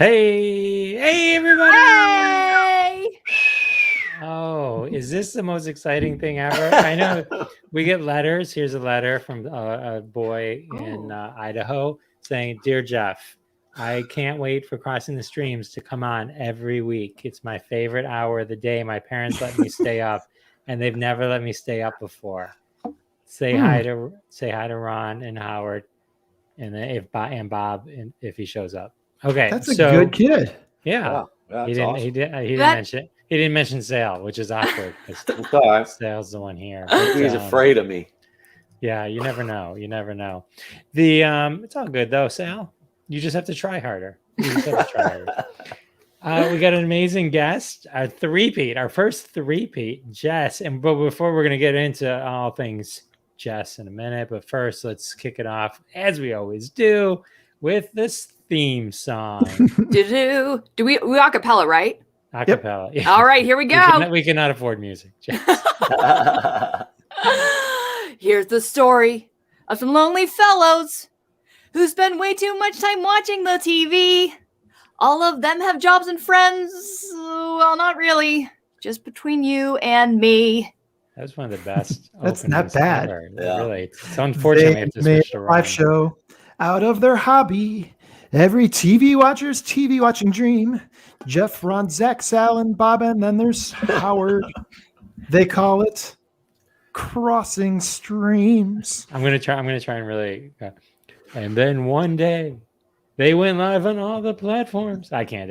Hey, everybody! Hey! Oh, is this the most exciting thing ever? I know we get letters. Here's a letter from a boy in Idaho saying, "Dear Jeff, I can't wait for Crossing the Streams to come on every week. It's my favorite hour of the day. My parents let me stay up, and they've never let me stay up before. Say hi to Ron and Howard, and Bob, and if he shows up." Okay, that's a good kid. Yeah, wow, he didn't. awesome. He didn't mention. He didn't mention Sale, which is awkward because It's all right. Sale's the one here. He's afraid of me. Yeah, you never know. You never know. It's all good though, Sal. You just have to try harder. We got an amazing guest, our first three-peat, Jess. But before we're gonna get into all things Jess in a minute, but first let's kick it off as we always do with this theme song. Do we acapella, right? Acapella. Yep. All right, here we go. We cannot afford music. Here's the story of some lonely fellows who spend way too much time watching the TV. All of them have jobs and friends. Well, not really. Just between you and me. That was one of the best. That's not bad. Yeah. Really, it's unfortunate they made a live show out of their hobby. Every TV watcher's TV watching dream. Jeff, Ron, Zach, Sal, and Bob, and then there's Howard. They call it Crossing Streams. I'm gonna try and really. And then one day, they went live on all the platforms. I can't.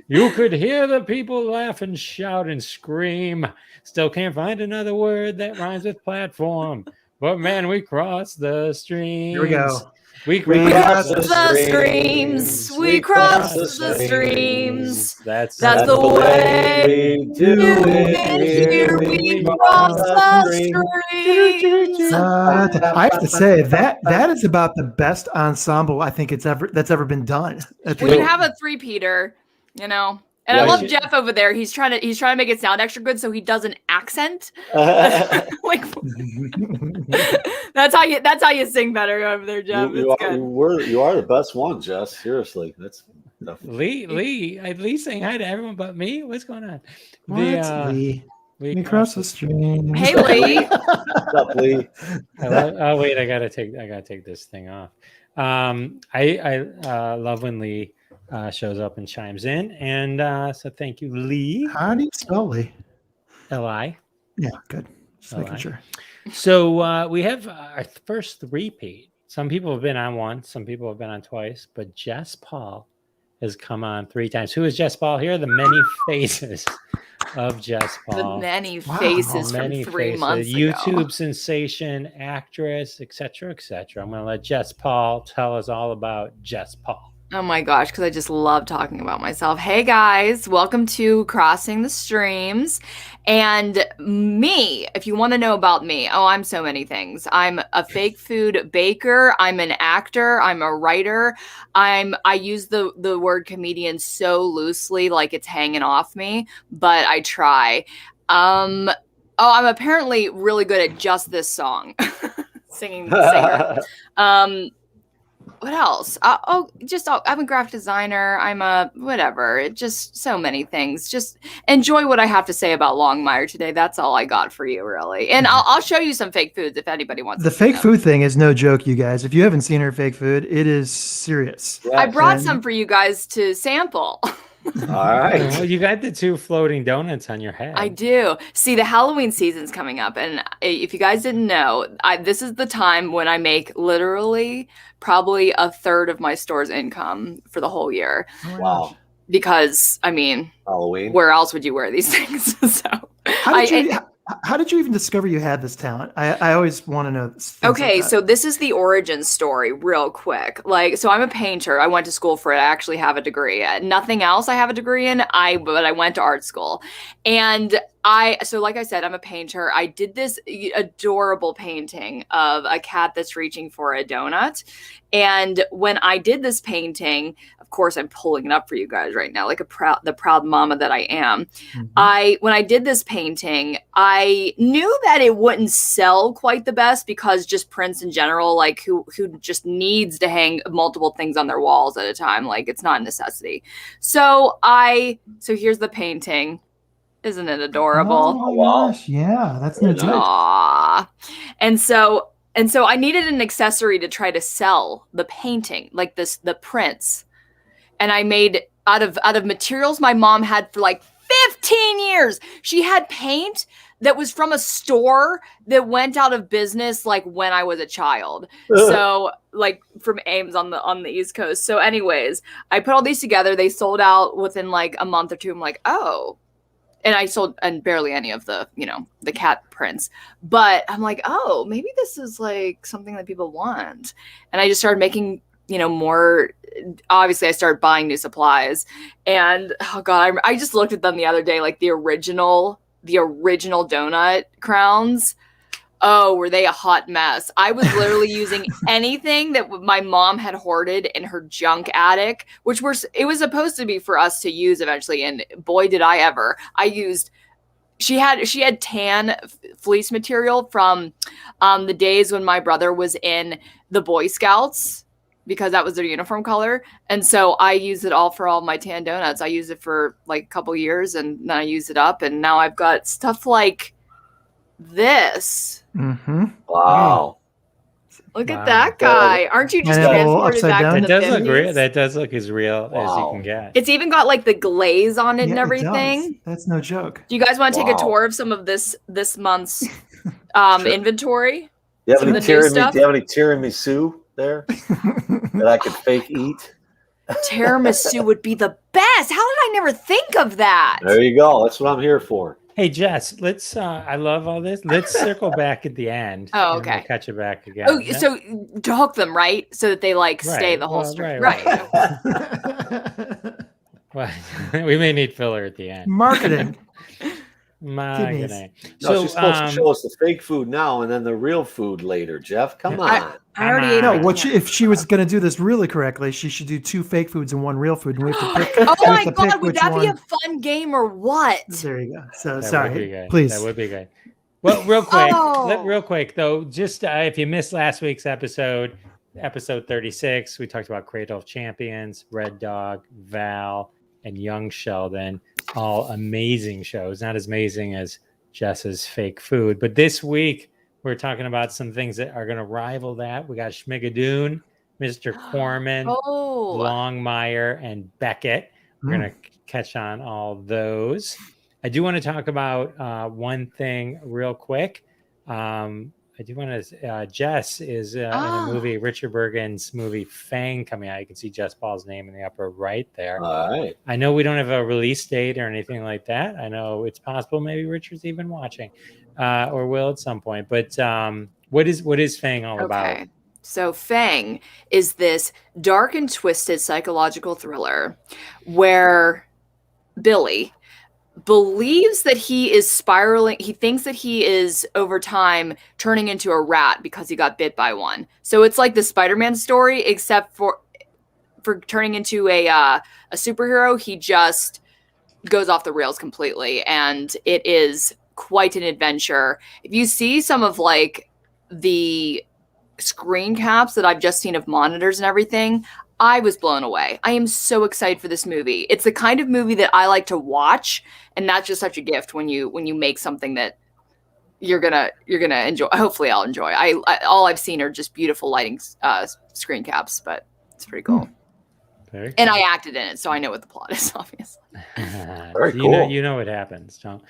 You could hear the people laugh and shout and scream. Still can't find another word that rhymes with platform. But man, we crossed the streams. Here we go. We crossed the streams. We crossed the streams. That's the way we do it. Here we cross the streams. I have to say that is about the best ensemble I think that's ever been done. We can have a three-peater, you know. And I love Jeff over there. He's trying to make it sound extra good so he does an accent. Like that's how you sing better over there, Jeff. You are the best one, Jess. Seriously, that's Lee. Lee saying hi to everyone but me. What's going on? Lee? We cross the stream. Hey, Lee. What's up, Lee? Wait, I gotta take this thing off. I love when Lee shows up and chimes in, and so thank you, Lee. How do you spell Lee? L-I. Yeah, good. Just L-I. making sure. So we have our first three-peat. Some people have been on once, some people have been on twice, but Jess Paul has come on 3 times. Who is Jess Paul? Here are the many faces of Jess Paul. The many faces from 3 months ago. YouTube sensation, actress, etc., etc. I'm going to let Jess Paul tell us all about Jess Paul. Oh my gosh, because I just love talking about myself. Hey guys, welcome to Crossing the Streams. And me, if you want to know about me, I'm so many things. I'm a fake food baker. I'm an actor. I'm a writer. I use the word comedian so loosely, like it's hanging off me, but I try. I'm apparently really good at just this song. Singing the singer. What else? I'm a graphic designer. I'm a whatever. Just so many things. Just enjoy what I have to say about Longmire today. That's all I got for you, really. And I'll show you some fake foods if anybody wants. The fake food thing is no joke, you guys. If you haven't seen her fake food, it is serious. Yeah, I brought some for you guys to sample. All right. Well, you got the 2 floating donuts on your head. I do. See, the Halloween season's coming up. And if you guys didn't know, this is the time when I make literally probably a third of my store's income for the whole year. Wow. Because, I mean, Halloween. Where else would you wear these things? So How did you even discover you had this talent? I always want to know. Okay, so this is the origin story real quick. So I'm a painter. I went to school for it. I actually have a degree. Nothing else I have a degree in, but I went to art school. And like I said, I'm a painter. I did this adorable painting of a cat that's reaching for a donut. And when I did this painting, of course I'm pulling it up for you guys right now, like the proud mama that I am. Mhm. When I did this painting, I knew that it wouldn't sell quite the best because just prints in general, like who just needs to hang multiple things on their walls at a time, like it's not a necessity. So here's the painting. Isn't it adorable? Oh my Wow. gosh, yeah, that's Very no joke. nice. Aww. And so I needed an accessory to try to sell the painting, like the prints. And I made out of materials my mom had for like 15 years. She had paint that was from a store that went out of business like when I was a child. So like from Ames on the East Coast. So anyways, I put all these together. They sold out within like a month or two. I'm like, oh. And I sold and barely any of the, the cat prints. But I'm like, oh, maybe this is like something that people want. And I just started making, more. Obviously, I started buying new supplies. And oh God, I just looked at them the other day, like the original donut crowns. Oh, were they a hot mess? I was literally using anything that my mom had hoarded in her junk attic, it was supposed to be for us to use eventually. And boy, did I ever. She had tan fleece material from the days when my brother was in the Boy Scouts because that was their uniform color. And so I used it all for all my tan donuts. I used it for like a couple years and then I used it up. And now I've got stuff like this. Mm-hmm. Wow. Look Wow. at that guy. Aren't you just And a little transported upside back down. to That the does look 50s? real. That does look as real as you Wow. can get. It's even got like the glaze on it and Yeah, it everything. does. That's no joke. Do you guys want to take Wow. a tour of some of this month's inventory? Do you have Some any of the new stuff? tiramisu there that I could fake eat? Tiramisu would be the best. How did I never think of that? There you go. That's what I'm here for. Hey Jess, let's. I love all this. Let's circle back at the end. Oh, and we'll okay. catch it back again. Oh, so to hook them, right? So that they like stay Right. the whole Well, stream. right. Right. Well, we may need filler at the end. Marketing. Marketing. No, So she's supposed to show us the fake food now and then the real food later. Jeff, come on. I already ate No, my if she was going to do this really correctly, she should do 2 fake foods and 1 real food, and we have to pick. Oh we my have to pick God, would which that be one. a fun game or what? There you go. So that would be sorry, good. please. That would be good. Well, real quick, Oh. real quick though, just if you missed last week's episode 36, we talked about Cradle of Champions, Red Dog, Val, and Young Sheldon. All amazing shows. Not as amazing as Jess's fake food, but this week we're talking about some things that are going to rival that. We got Schmigadoon, Mr. Corman, Longmire, and Beckett. We're going to catch on all those. I do want to talk about one thing real quick. I do want to. Jess is in a movie, Richard Bergen's movie Fang, coming out. You can see Jess Paul's name in the upper right there. All right. I know we don't have a release date or anything like that. I know it's possible maybe Richard's even watching, or will at some point. But what is Fang all about? So Fang is this dark and twisted psychological thriller where Billy believes that he is spiraling. He thinks that he is over time turning into a rat because he got bit by one. So it's like the Spider-Man story, except for turning into a superhero. He just goes off the rails completely, and it is quite an adventure. If you see some of like the screen caps that I've just seen of monitors and everything, I was blown away. I am so excited for this movie. It's the kind of movie that I like to watch, and that's just such a gift when you make something that you're gonna enjoy. Hopefully, I'll enjoy. I all I've seen are just beautiful lighting screen caps, but it's pretty cool. Very cool. And I acted in it, so I know what the plot is. Obviously, Very cool. You know what happens, Tom.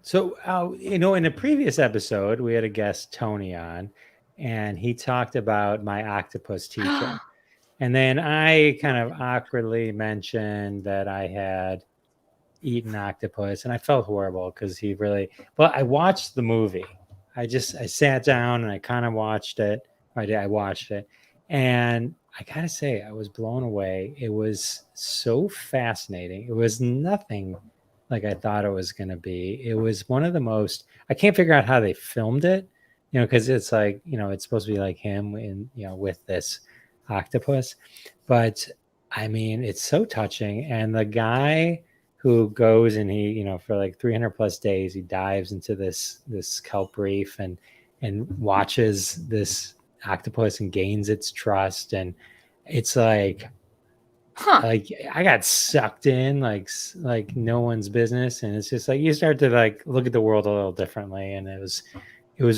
So in a previous episode, we had a guest, Tony, on. And he talked about my octopus teacher. And then I kind of awkwardly mentioned that I had eaten octopus. And I felt horrible because I watched the movie. I sat down and I kind of watched it. I watched it. And I got to say, I was blown away. It was so fascinating. It was nothing like I thought it was going to be. It was one of the most, I can't figure out how they filmed it. Because it's like, it's supposed to be like him in, with this octopus. But I mean, it's so touching. And the guy who goes and he, you know, for like 300 plus days, he dives into this kelp reef and watches this octopus and gains its trust. And it's like, like I got sucked in like no one's business. And it's just like you start to like look at the world a little differently. And it was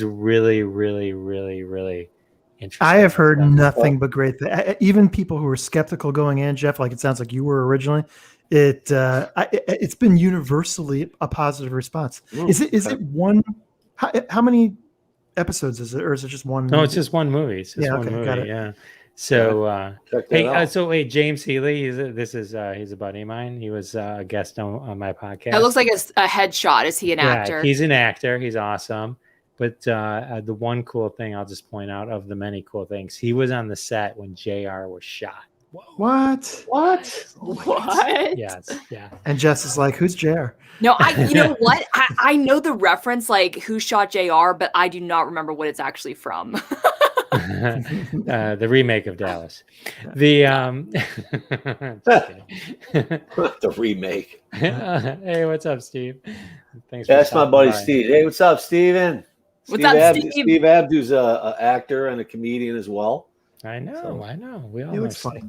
really, really, really, really interesting. I have heard nothing but great things. Even people who were skeptical going in, Jeff, like it sounds like you were originally. It's been universally a positive response. Is it one? How many episodes is it, or is it just one? No, it's just one movie. It's just one movie. Got it. Yeah. So so wait, James Healy, he's a buddy of mine. He was a guest on my podcast. That looks like a headshot. Is he an actor? He's an actor. He's awesome. But the one cool thing I'll just point out of the many cool things, he was on the set when JR was shot. Whoa. What? Yes. Yeah. And Jess is like, who's JR? No, you know what? I know the reference, like who shot JR, but I do not remember what it's actually from. The remake of Dallas. The the remake. Hey, what's up, Steve? Thanks. That's my buddy Steve. Hey, what's up, Steven? What's up, Steve? Steve Abdu's an actor and a comedian as well. I know. We all He know looks funny.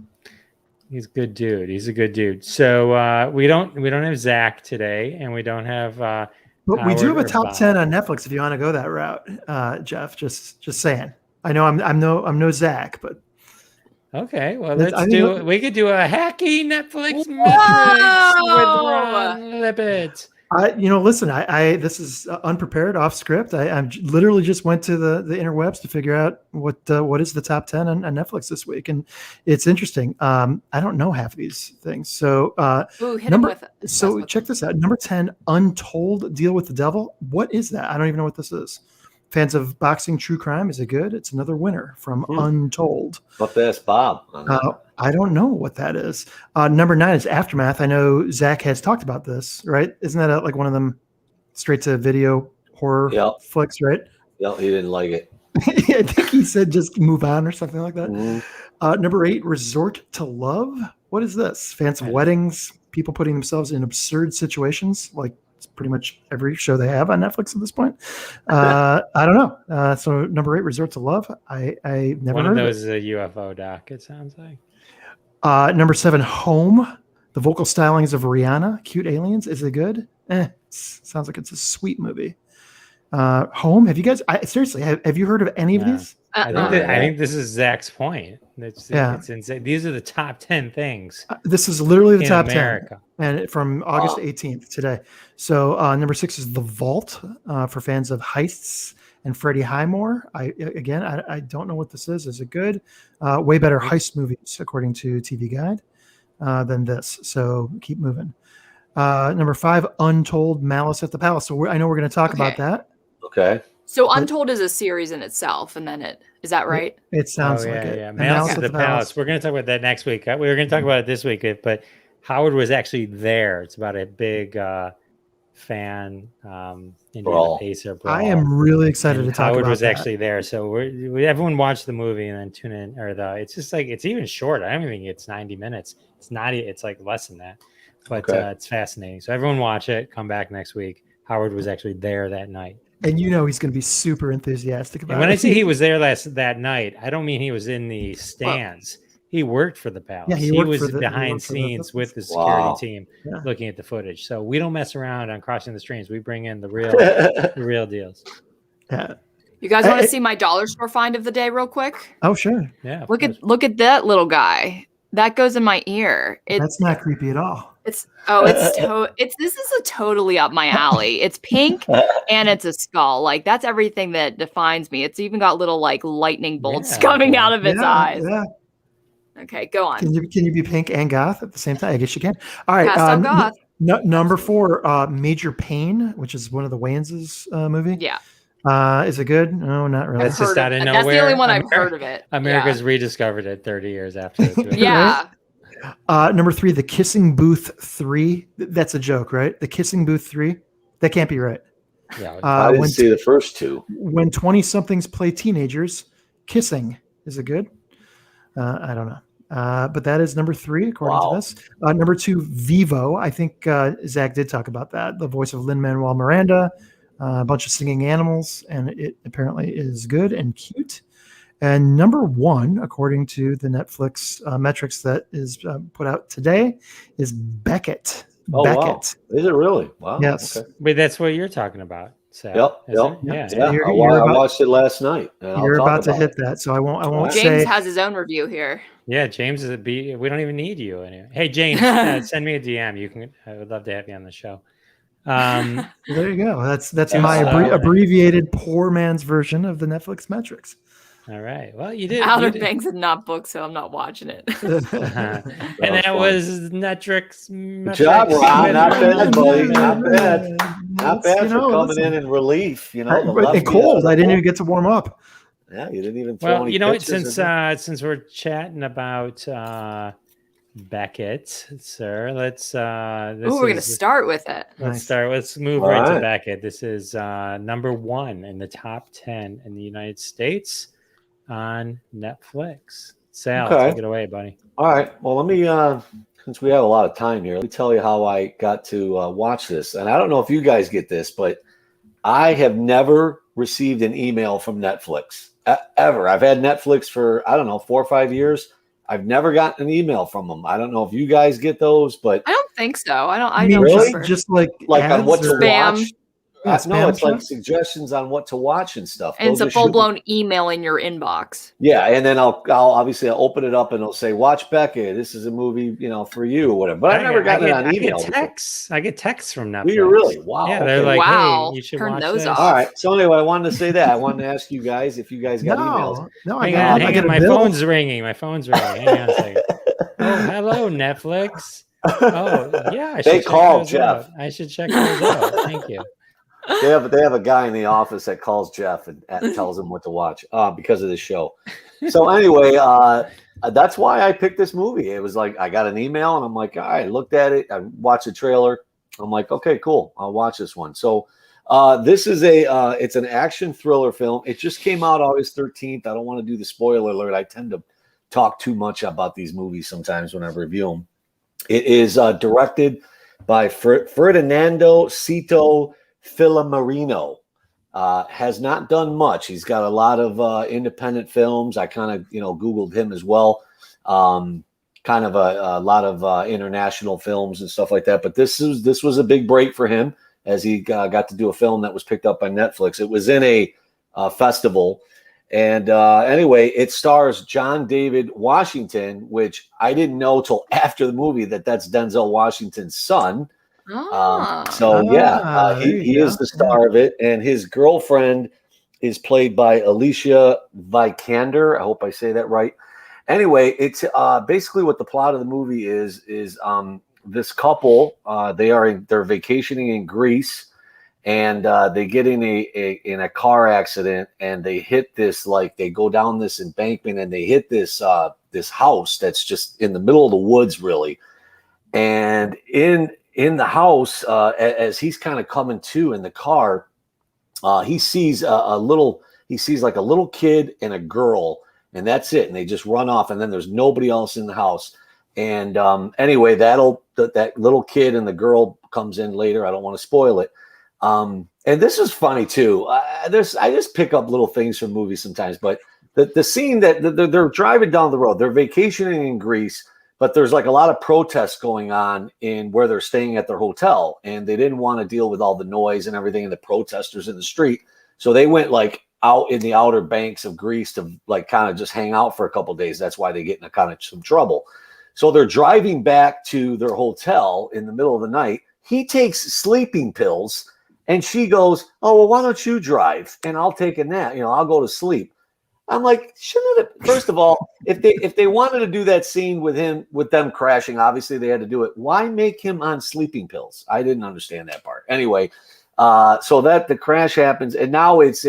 He's a good dude. He's a good dude. So we don't have Zach today, and we don't have. But we do have a top 10 on Netflix if you want to go that route, Jeff. Just saying. I know I'm no Zach, but okay. Well, we could do a hacky Netflix metrics with Ron Libet. Listen. This is unprepared, off script. I literally just went to the interwebs to figure out what is the top 10 on Netflix this week, and it's interesting. I don't know half of these things, so check this out. Number 10, Untold: Deal with the Devil. What is that? I don't even know what this is. Fans of boxing true crime, is it good? It's another winner from Untold. What that's Bob? I don't know what that is. Number 9 is Aftermath. I know Zach has talked about this, right? Isn't that like one of them straight to video horror flicks, right? Yeah, he didn't like it. I think he said just move on or something like that. Number 8, Resort to Love. What is this? Fans of weddings, people putting themselves in absurd situations, like pretty much every show they have on Netflix at this point. I don't know. So number 8, Resort to Love. I never One heard of those is a UFO doc, it sounds like. Number 7, Home. The vocal stylings of Rihanna. Cute aliens. Is it good? Sounds like it's a sweet movie. Home. Have you guys? Seriously, have you heard of any of these? I think this is Zach's point. It's insane. These are the top 10 things. This is literally the top America. 10, and from August 18th today. So number 6 is The Vault for fans of heists and Freddie Highmore. I don't know what this is. Is it good? Way better heist movies according to TV Guide than this. So keep moving. Number 5, Untold: Malice at the Palace. So I know we're going to talk about that. Okay. So Untold is a series in itself, and then is that right? It sounds like it. Yeah. Malice at the Palace. We're going to talk about that next week. We were going to talk about it this week, but Howard was actually there. It's about a big fan Indiana Pacer brawl. I am really excited to talk about Howard was that. actually there. So everyone watched the movie and then tune in. It's just like, it's even short. I don't even think it's 90 minutes. It's like less than that. But it's fascinating. So everyone watch it. Come back next week. Howard was actually there that night. And he's going to be super enthusiastic about it. And when I say he was there that night, I don't mean he was in the stands. He worked for the Palace. Yeah, he was behind scenes with the security team looking at the footage. So we don't mess around on Crossing the Streams. We bring in the real deals. Yeah. You guys want to see my dollar store find of the day real quick? Oh, sure. Yeah. Look at that little guy. That goes in my ear. That's not creepy at all. This is totally up my alley. It's pink and it's a skull. Like that's everything that defines me. It's even got little like lightning bolts coming out of its eyes. Yeah. Okay, go on. Can you be pink and goth at the same time? I guess you can. All right. Goth. Number 4, Major Pain, which is one of the Wayans' movie. Yeah. Is it good? No, not really. That's just out of nowhere. That's the only one I've heard of it. America's rediscovered it 30 years after. Yeah. Number 3, The Kissing Booth 3. That's a joke, right? The Kissing Booth 3. That can't be right. Yeah. I didn't see the first 2. When 20-somethings play teenagers, kissing. Is it good? I don't know. But that is number 3, according Wow. to this. Number 2, Vivo. I think Zach did talk about that. The voice of Lin-Manuel Miranda, a bunch of singing animals, and it apparently is good and cute. And number 1, according to the Netflix metrics that is put out today, is Beckett. Oh, Beckett. wow. Is it really? Wow. Yes. Okay. Wait, that's what you're talking about. Sal, Yep. isn't Yep. it? Yeah. Yeah. You're I about- watched it last night. And I'll You're talk about to hit it. that, so I won't Alright. James say. has his own review here. Yeah, James is a B. We don't even need you anyway. Hey, James, send me a DM. You can. I would love to have you on the show. There you go. That's Yeah, my so- abbreviated poor man's version of the Netflix metrics. All right. Well, you did. Outer you did. Banks is not booked, so I'm not watching it. And that fun. was Netflix. Good job, Ron. Not bad, buddy. Not bad. Not It's, bad you for know, coming listen, in relief. You know, the and lefty cold. out of I didn't the- even get to warm up. Yeah, you didn't even throw Well, any you know what? pitches Since we're chatting about Beckett, sir, let's. Ooh, we're gonna start with it. Let's Nice. start. Let's move All right to right. Beckett. This is number 1 in the top 10 in the United States on Netflix. Sal, Okay. take it away, buddy. All right. Well, let me, since we have a lot of time here, let me tell you how I got to watch this. And I don't know if you guys get this, but I have never received an email from Netflix ever. I've had Netflix for, I don't know, 4 or 5 years. I've never gotten an email from them. I don't know if you guys get those, but I don't think so. I mean, don't really? remember. just like like on ads what to or- Spam. watch. Yeah, No, spam it's like stuff? suggestions on what to watch and stuff. And it's They'll a just shoot full me- blown email in your inbox. Yeah, and then I'll obviously I'll open it up and it'll say, "Watch Beckett. This is a movie, for you or whatever." But I've never gotten it on email. I get texts. I get texts from Netflix. Do you really? Wow. Yeah, they're okay. like, Wow, "Hey, you should turn watch those this." off. All right. So anyway, I wanted to say that. I wanted to ask you guys if you guys got emails. No, I Hang got, on, I hang get on. a My bill. phone's ringing. Hang on a second. Oh, hello, Netflix. Oh, yeah. I They should check called those Jeff. out. I should check those out. Thank you. They have a guy in the office that calls Jeff and tells him what to watch because of this show. So anyway, that's why I picked this movie. It was like I got an email and I'm like, all right, looked at it. I watched the trailer. I'm like, okay, cool. I'll watch this one. So this is it's an action thriller film. It just came out August 13th. I don't want to do the spoiler alert. I tend to talk too much about these movies sometimes when I review them. It is directed by Ferdinando Cito Filamarino. Has not done much. He's got a lot of independent films. I kind of Googled him as well. Kind of a lot of international films and stuff like that. But this was a big break for him as he got to do a film that was picked up by Netflix. It was in a festival. And anyway, it stars John David Washington, which I didn't know till after the movie that's Denzel Washington's son. He is the star of it, and his girlfriend is played by Alicia Vikander. I hope I say that right. Anyway, it's basically what the plot of the movie is this couple they're vacationing in Greece, and they get in a car accident, and they hit this, like, they go down this embankment and they hit this house that's just in the middle of the woods, really. And in the house, as he's kind of coming to in the car, he sees like a little kid and a girl, and that's it. And they just run off, and then there's nobody else in the house. And anyway, that little kid and the girl comes in later. I don't want to spoil it. And this is funny too. I just pick up little things from movies sometimes. But the scene that they're driving down the road, they're vacationing in Greece. But there's like a lot of protests going on in where they're staying at their hotel, and they didn't want to deal with all the noise and everything and the protesters in the street. So they went like out in the outer banks of Greece to like kind of just hang out for a couple of days. That's why they get in kind of some trouble. So they're driving back to their hotel in the middle of the night. He takes sleeping pills, and she goes, "Oh, well, why don't you drive? And I'll take a nap. I'll go to sleep." I'm like, shouldn't it? First of all, if they wanted to do that scene with them crashing, obviously they had to do it. Why make him on sleeping pills? I didn't understand that part. Anyway, so that the crash happens, and now it's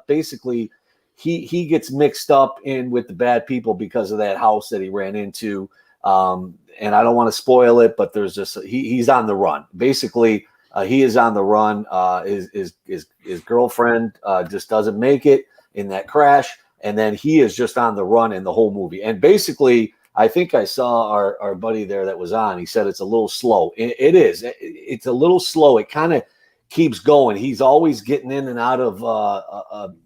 basically he gets mixed up in with the bad people because of that house that he ran into. And I don't want to spoil it, but there's just he's on the run. Basically, he is on the run. His girlfriend just doesn't make it in that crash, and then he is just on the run in the whole movie. And basically, I think I saw our buddy there that was on. He said it's a little slow. It is. It's a little slow. It kind of keeps going. He's always getting in and out of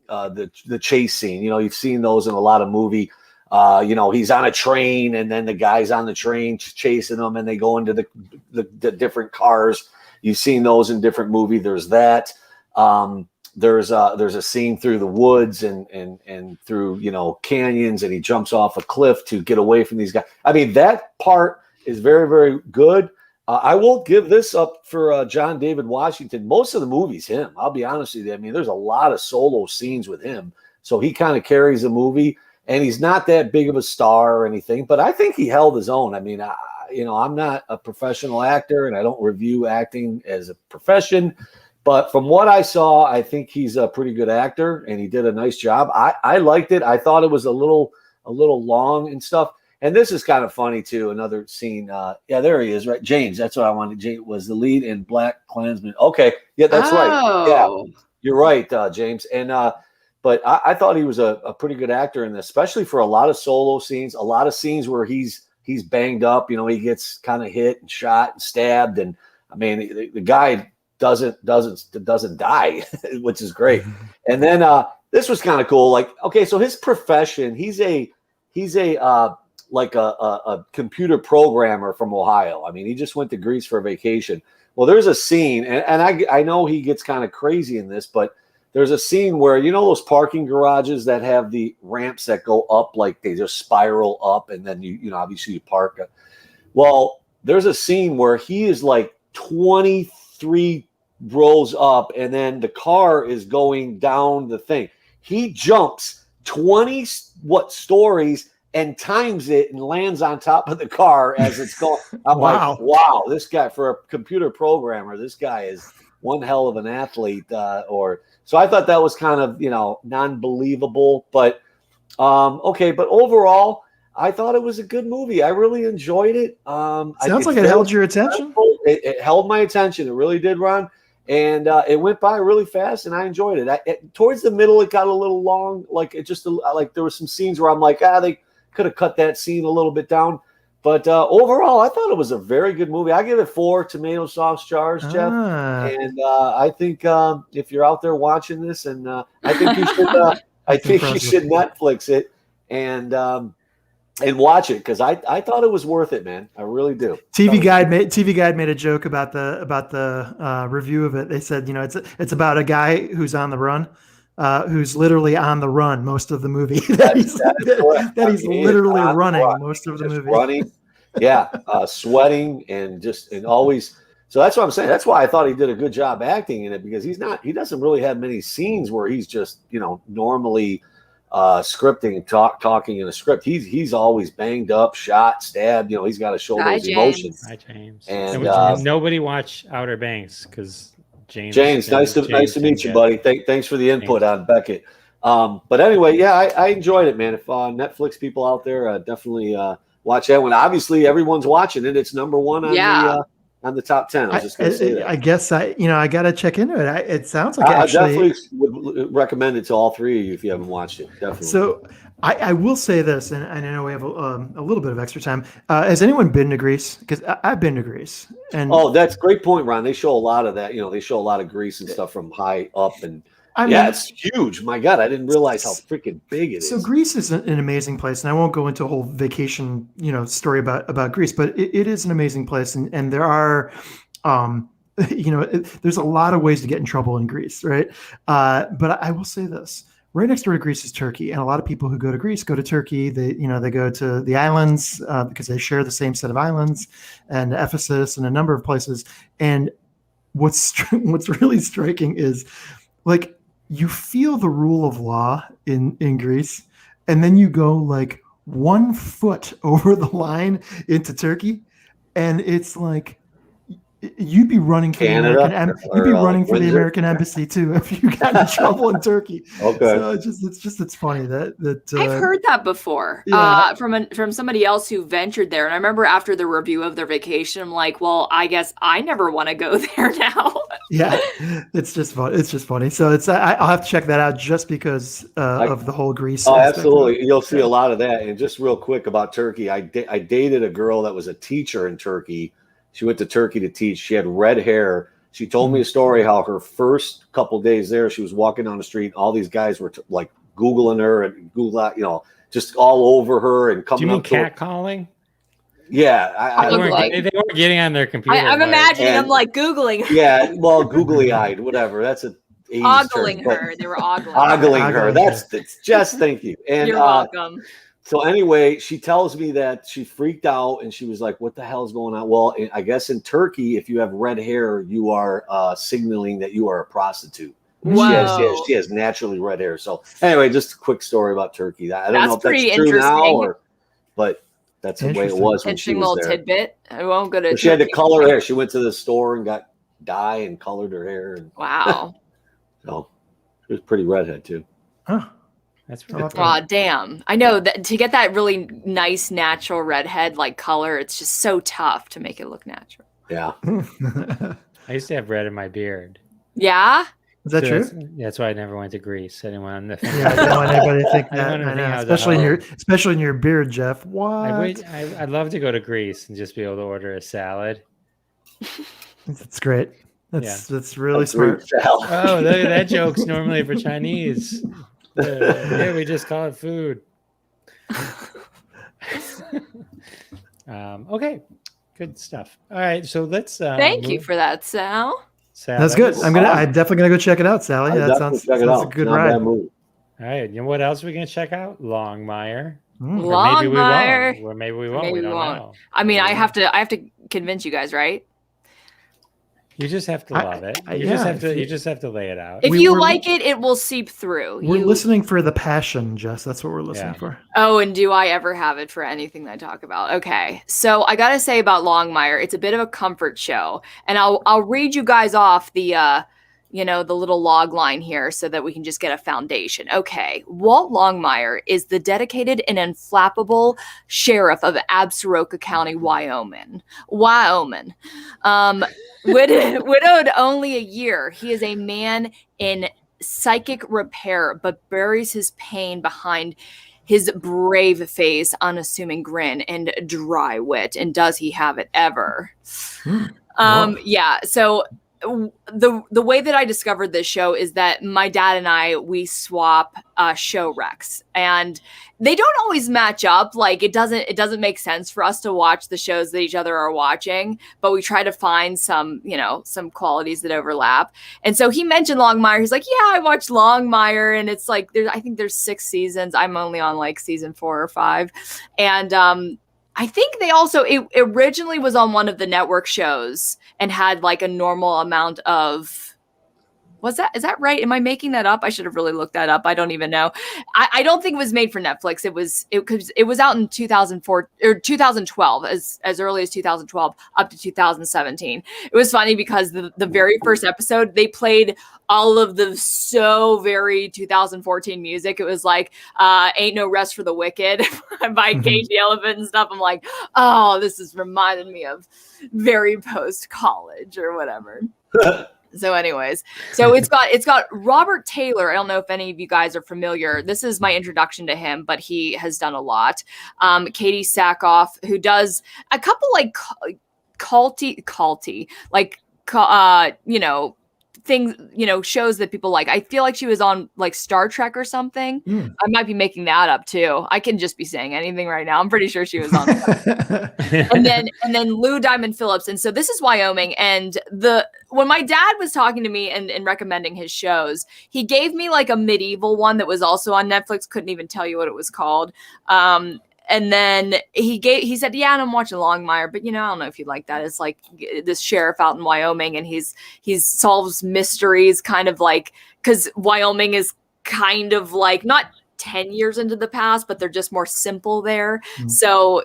the chase scene. You've seen those in a lot of movie. He's on a train, and then the guy's on the train chasing him, and they go into the different cars. You've seen those in different movies. There's that. There's a scene through the woods and through canyons, and he jumps off a cliff to get away from these guys. I mean, that part is very, very good. I will give this up for John David Washington. Most of the movie's him. I'll be honest with you. I mean, there's a lot of solo scenes with him, so he kind of carries the movie. And he's not that big of a star or anything, but I think he held his own. I mean, I'm not a professional actor, and I don't review acting as a profession. But from what I saw, I think he's a pretty good actor, and he did a nice job. I liked it. I thought it was a little long and stuff. And this is kind of funny too. Another scene. Yeah, there he is. Right, James. That's what I wanted. James was the lead in Black Klansman. Okay, yeah, that's right. Yeah, you're right, James. And but I thought he was a pretty good actor, and especially for a lot of solo scenes, a lot of scenes where he's banged up. He gets kind of hit and shot and stabbed, and I mean the guy doesn't die, which is great. And then this was kind of cool. Like, okay, so his profession, he's a like a computer programmer from Ohio. I mean, he just went to Greece for a vacation. Well, there's a scene, and I know he gets kind of crazy in this, but there's a scene where, those parking garages that have the ramps that go up, like they just spiral up, and then obviously you park. Well, there's a scene where he is like 23 rows up, and then the car is going down the thing. He jumps 20 stories and times it and lands on top of the car as it's going. I'm like, wow, this guy, for a computer programmer, this guy is one hell of an athlete. So I thought that was kind of, non-believable, but okay. But overall, I thought it was a good movie. I really enjoyed it. Sounds like it held your attention. It held my attention. It really did, Ron. And it went by really fast, and I enjoyed it. Towards the middle, it got a little long. Like there were some scenes where I'm like, they could have cut that scene a little bit down. But overall, I thought it was a very good movie. I give it 4 tomato sauce jars, Jeff. And I think if you're out there watching this, and I think you should, you should Netflix it and watch it, because I thought it was worth it, man. I really do. TV Guide made a joke about the review of it. They said, it's about a guy who's on the run. Who's literally on the run most of the movie. that he's literally running most of the movie. Running, yeah, sweating and always. So that's what I'm saying. That's why I thought he did a good job acting in it, because he doesn't really have many scenes where he's just normally scripting and talking in a script. He's always banged up, shot, stabbed. He's got to show those emotions. Hi, James. And nobody watch Outer Banks because. James, nice to meet you, buddy. Thanks for the input on Beckett. But anyway, yeah, I enjoyed it, man. If Netflix people out there, definitely watch that one. Obviously, everyone's watching it. It's number 1 on the top 10. I was just going to say that. I guess I got to check into it. It sounds like I definitely would recommend it to all 3 of you if you haven't watched it. Definitely. So I will say this, and I know we have a little bit of extra time. Has anyone been to Greece? Because I've been to Greece. And that's a great point, Ron. They show a lot of that. They show a lot of Greece and stuff from high up, and it's huge. My God, I didn't realize how freaking big it is. So Greece is an amazing place, and I won't go into a whole vacation, story about Greece, but it is an amazing place, and there are, there's a lot of ways to get in trouble in Greece, right? But I will say this. Right next door to Greece is Turkey, and a lot of people who go to Greece go to Turkey. They go to the islands because they share the same set of islands, and Ephesus and a number of places. And what's really striking is, like, you feel the rule of law in Greece, and then you go like 1 foot over the line into Turkey, and it's like you'd be running for Canada? the American. You'd be Or, running for the Windsor? American embassy too if you got in trouble in Turkey. Okay. So it's funny that I've heard that before yeah. from somebody else who ventured there. And I remember after the review of their vacation, I'm like, well, I guess I never want to go there now. Yeah, it's just fun. It's just funny. So I'll have to check that out just because of the whole Greece. Oh, aspect of it. absolutely. You'll see a lot of that. And just real quick about Turkey, I dated a girl that was a teacher in Turkey. She went to Turkey to teach. She had red hair. She told me a story how her first couple days there, she was walking down the street. All these guys were like Googling her and just all over her and coming Do you mean up to her. catcalling? Yeah, They weren't getting on their computer. I'm imagining them like Googling her. Yeah, well, googly-eyed, whatever. That's a 80s Ogling term, her. They were ogling. ogling her. Ogling That's Jess. Thank you. And You're welcome. so anyway, she tells me that she freaked out and she was like, "What the hell is going on?" Well, I guess in Turkey, if you have red hair, you are signaling that you are a prostitute. Whoa. She has naturally red hair. So anyway, just a quick story about Turkey. I don't know if pretty that's true now, interesting. but that's the way it was when she Interesting was little there. tidbit. I won't go to. She had to Turkey. color her hair. She went to the store and got dye and colored her hair. And Wow. so she was pretty redhead too. Huh. That's pretty Okay. cool. Aw, damn. I know that to get that really nice natural redhead like color, it's just so tough to make it look natural. Yeah. I used to have red in my beard. Yeah. Is that So true? That's why I never went to Greece. I didn't want to. Yeah, I don't want anybody to think I that. don't I think know, how the especially in your beard, Jeff. What? I'd love to go to Greece and just be able to order a salad. That's great. That's really That's great smart. salad. Oh, that joke's normally for Chinese. Yeah, we just call it food. Okay, good stuff. All right, so let's. Thank you for that, Sal. Sal, That's that good. was- I'm definitely gonna go check it out, Sally. I'll That definitely sounds check it a out. good Not a ride. bad movie. All right, you know what else we're gonna check out? Longmire. Mm. Or maybe we Longmire. won't. Or maybe we won't. Maybe we we don't won't. know. I mean, Maybe I we have won't. to convince you guys, right? You just have to love it. You yeah, just have if to. you- You just have to lay it out. If We you were- like it, it will seep through. We're You- listening for the passion, Jess. That's what we're listening Yeah. for. Oh, and do I ever have it for anything that I talk about? Okay. So I gotta say about Longmire, it's a bit of a comfort show. And I'll read you guys off the the little log line here so that we can just get a foundation. Okay. Walt Longmire is the dedicated and inflappable sheriff of Absaroka County, Wyoming. Widowed only a year, he is a man in psychic repair, but buries his pain behind his brave face, unassuming grin, and dry wit. And does he have it ever? Yeah. So the way that I discovered this show is that my dad and we swap show recs, and they don't always match up. Like it doesn't make sense for us to watch the shows that each other are watching, but we try to find some qualities that overlap. And so he mentioned Longmire. He's like, yeah, I watched Longmire, and it's like I think there's 6 seasons. I'm only on like season 4 or 5, and I think they also it originally was on one of the network shows and had like a normal amount of. Is that right? Am I making that up? I should have really looked that up. I don't even know. I don't think it was made for Netflix. It was out in 2004 or 2012, as early as 2012 up to 2017. It was funny because the very first episode they played all of the so very 2014 music. It was like Ain't No Rest for the Wicked by Cage the Elephant and stuff. I'm like, oh, this is reminding me of very post college or whatever. So anyways, so it's got Robert Taylor. I don't know if any of you guys are familiar. This is my introduction to him, but he has done a lot. Katie Sackhoff, who does a couple like culty, like things, shows that people like. I feel like she was on like Star Trek or something. I might be making that up too. I can just be saying anything right now. I'm pretty sure she was on and then Lou Diamond Phillips. And so this is Wyoming. And when my dad was talking to me and recommending his shows, he gave me like a medieval one that was also on Netflix. Couldn't even tell you what it was called. And then he said, yeah, and I'm watching Longmire, but I don't know if you like that. It's like this sheriff out in Wyoming, and he solves mysteries, kind of like, because Wyoming is kind of like not 10 years into the past, but they're just more simple there. So,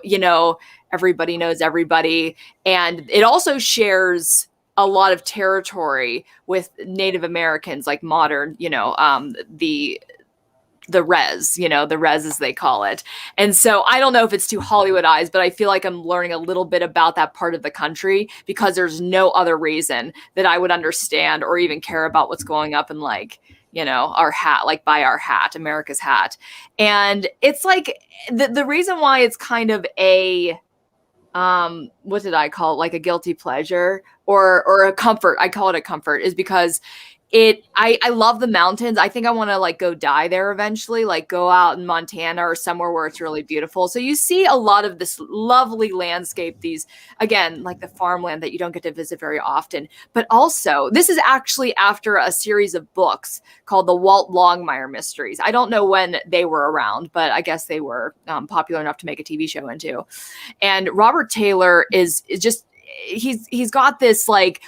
everybody knows everybody. And it also shares a lot of territory with Native Americans, like modern, the res, the res as they call it. And so I don't know if it's too Hollywoodized, but I feel like I'm learning a little bit about that part of the country because there's no other reason that I would understand or even care about what's going up in our hat, like by our hat, America's hat. And it's like the reason why it's kind of a what did I call it? Like a guilty pleasure or a comfort. I call it a comfort is because I love the mountains. I think I want to like go die there eventually, like go out in Montana or somewhere where it's really beautiful. So you see a lot of this lovely landscape, these, again, like the farmland that you don't get to visit very often. But also, this is actually after a series of books called the Walt Longmire Mysteries. I don't know when they were around, but I guess they were popular enough to make a TV show into. And Robert Taylor is just, he's got this like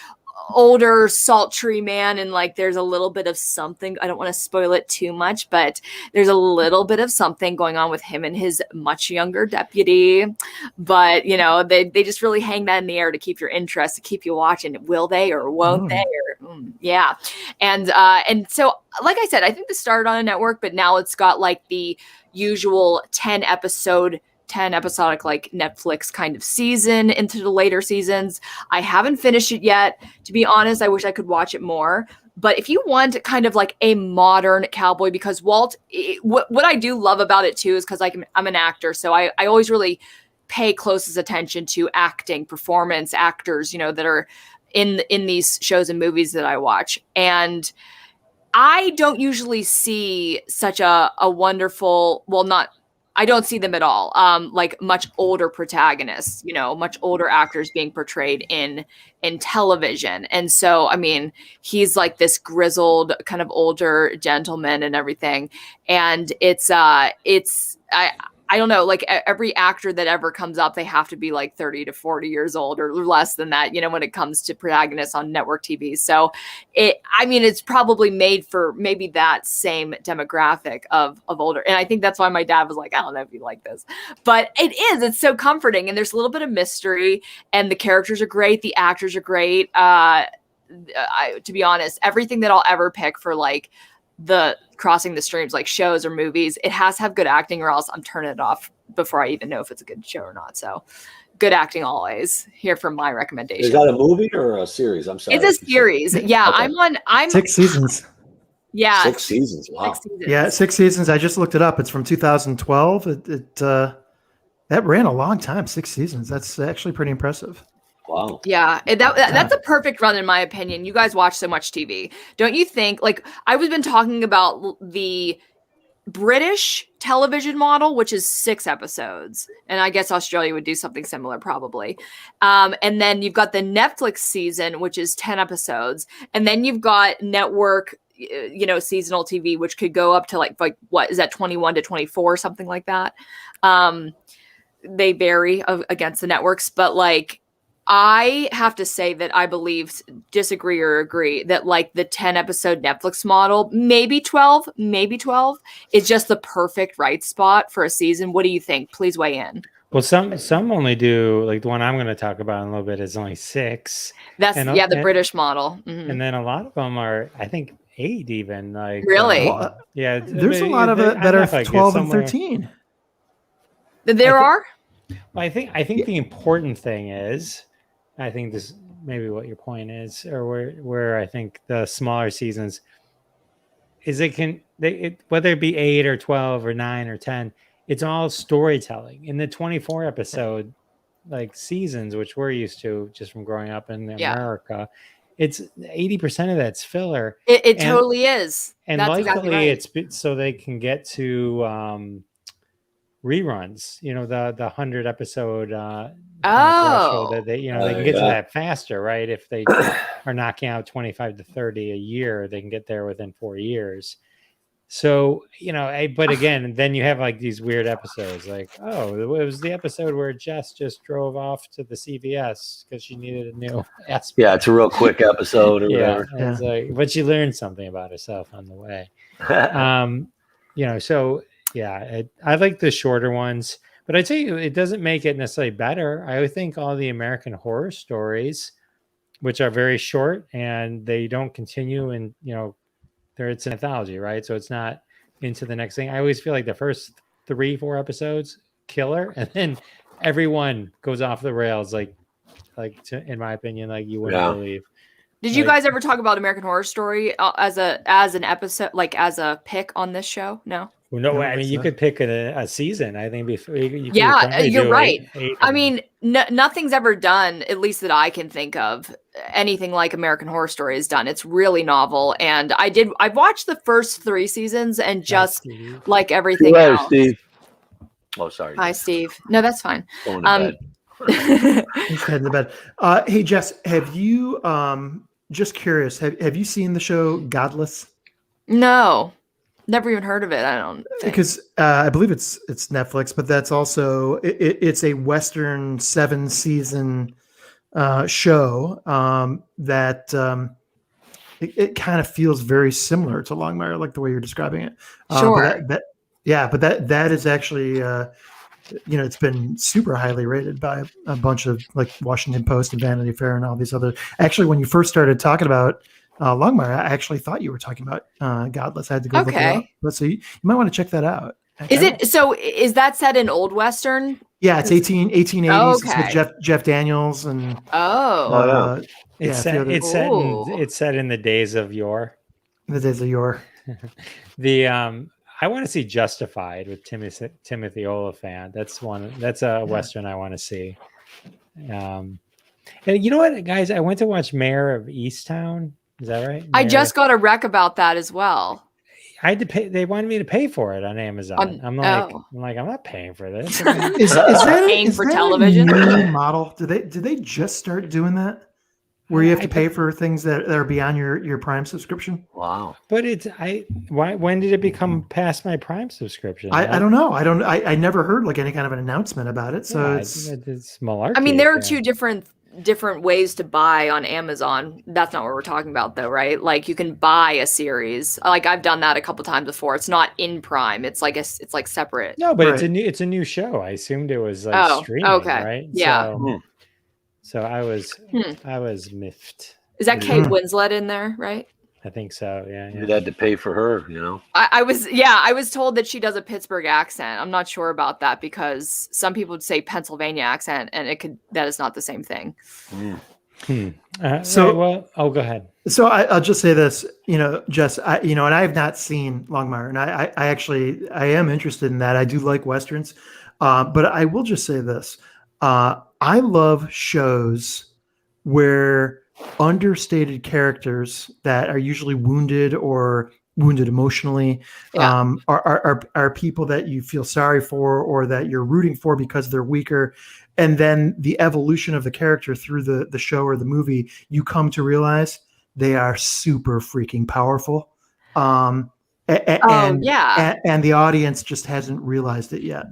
older sultry man, and like there's a little bit of something, I don't want to spoil it too much, but there's a little bit of something going on with him and his much younger deputy. But they just really hang that in the air to keep your interest, to keep you watching. Will they or won't they? Yeah. And so like I said, I think this started on a network, but now it's got like the usual 10 episodic like Netflix kind of season into the later seasons. I haven't finished it yet. To be honest, I wish I could watch it more. But if you want kind of like a modern cowboy, because Walt, what I do love about it too is because I'm an actor. So I always really pay closest attention to acting, performance, actors, that are in these shows and movies that I watch. And I don't usually see such a wonderful, I don't see them at all. Like much older protagonists, much older actors being portrayed in television. And so, I mean, he's like this grizzled kind of older gentleman and everything. And I don't know, like every actor that ever comes up, they have to be like 30 to 40 years old or less than that, when it comes to protagonists on network TV. So it's probably made for maybe that same demographic of older. And I think that's why my dad was like, I don't know if you like this, but it's so comforting. And there's a little bit of mystery and the characters are great. The actors are great. To be honest, everything that I'll ever pick for like the crossing the streams, like shows or movies, it has to have good acting or else I'm turning it off before I even know if it's a good show or not. So good acting always here from my recommendation. Is that a movie or a series? I'm sorry. It's a series. Yeah. Okay. I'm 6 seasons. Yeah. 6 seasons. Wow. 6 seasons. Yeah. 6 seasons. I just looked it up. It's from 2012. That ran a long time. 6 seasons. That's actually pretty impressive. Wow. Yeah, that's a perfect run in my opinion. You guys watch so much TV. Don't you think? Like I've been talking about the British television model, which is 6 episodes. And I guess Australia would do something similar probably. And then you've got the Netflix season, which is 10 episodes. And then you've got network, seasonal TV, which could go up to like what is that, 21 to 24, something like that. They vary against the networks, but like, I have to say that I disagree or agree that like the 10 episode Netflix model, maybe 12 is just the perfect right spot for a season. What do you think? Please weigh in. Well, some only do, like the one I'm going to talk about in a little bit is only 6. That's the British model. Mm-hmm. And then a lot of them are, I think 8 even. Like really? Yeah. There's a lot of it that are 12 and 13. There are? Well, I think the important thing is, I think this maybe what your point is, or where I think the smaller seasons is whether it be 8 or 12 or 9 or 10, it's all storytelling. In the 24 episode like seasons, which we're used to just from growing up in America, it's 80% of that's filler. It totally is. And that's likely exactly right. It's so they can get to reruns, the 100 episode threshold that they can get to that faster, right? If they are knocking out 25 to 30 a year, they can get there within 4 years. So, but again, then you have like these weird episodes like, it was the episode where Jess just drove off to the CVS because she needed a new aspirin. Yeah, it's a real quick episode or whatever. It's like, but she learned something about herself on the way. So yeah, I like the shorter ones, but I tell you, it doesn't make it necessarily better. I think all the American Horror Stories which are very short and they don't continue, and it's an anthology, right? So it's not into the next thing. I always feel like the first 3-4 episodes killer, and then everyone goes off the rails, in my opinion, like you wouldn't believe. Did you guys ever talk about American Horror Story as an episode, like as a pick on this show? No. No, I mean, you could pick a season. I think before. You're right. I mean, nothing's ever done, at least that I can think of, anything like American Horror Story has done. It's really novel, and I watched the first 3 seasons, and just like everything else. Steve. Oh, sorry. Hi, Steve. No, that's fine. Going to bed. He's heading to bed. Hey, Jess, have you? Just curious. Have you seen the show Godless? No. Never even heard of it. I don't think. Because I believe it's Netflix, but that's also it's a Western 7-season show that it kind of feels very similar to Longmire, like the way you're describing it. Sure. But that is actually it's been super highly rated by a bunch of like Washington Post and Vanity Fair and all these other. Actually, when you first started talking about Longmire, I actually thought you were talking about Godless. I had to go look it up. But so you might want to check that out. Is that set in Old Western? Yeah, it's 1880s. Oh, okay. It's with Jeff Daniels and it's set in the days of yore. The days of yore. I want to see Justified with Timothy Oliphant. That's a Western I want to see. And you know what, guys? I went to watch Mayor of Easttown. Is that right? I just got a rec about that as well. I had to pay. They wanted me to pay for it on Amazon. I'm not paying for this. Is that paying for television? A new model? Did they just start doing that? Where you have to pay for things that are beyond your Prime subscription? Wow! But when did it become past my Prime subscription? I don't know. I never heard like any kind of an announcement about it. So it's malarkey. I mean, there are two different ways to buy on Amazon. That's not what we're talking about, though, right? Like you can buy a series. Like I've done that a couple times before. It's not in Prime. It's like separate. No, but it's a new show. I assumed it was like streaming, right? Yeah. So I was miffed. Is that Kate Winslet in there, right? I think so. Yeah. You had to pay for her, I was told that she does a Pittsburgh accent. I'm not sure about that because some people would say Pennsylvania accent, and that is not the same thing. Go ahead. So I'll just say this, Jess, and I have not seen Longmire, and I am interested in that. I do like Westerns, but I will just say this. I love shows where understated characters that are usually wounded or wounded emotionally are people that you feel sorry for or that you're rooting for because they're weaker. And then the evolution of the character through the show or the movie, you come to realize they are super freaking powerful. And the audience just hasn't realized it yet.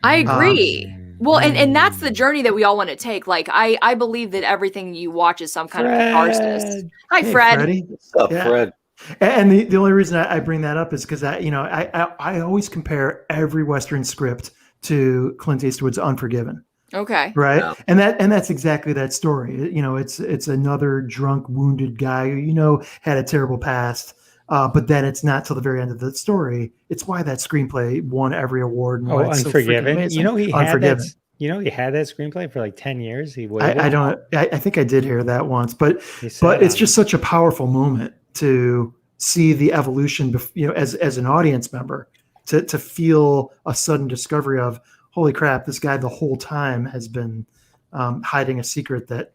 I agree. Well, and that's the journey that we all want to take. Like, I believe that everything you watch is some kind of catharsis. Hi, Fred. What's up, Fred? And the only reason I bring that up is because I always compare every Western script to Clint Eastwood's Unforgiven. Okay. Right. Yeah. And that's exactly that story. It's another drunk, wounded guy who, had a terrible past. But then it's not till the very end of the story. It's why that screenplay won every award. And Unforgiven. So he had that. He had that screenplay for like 10 years. I think I did hear that once, but it's just such a powerful moment to see the evolution. As an audience member, to feel a sudden discovery of, holy crap, this guy the whole time has been hiding a secret that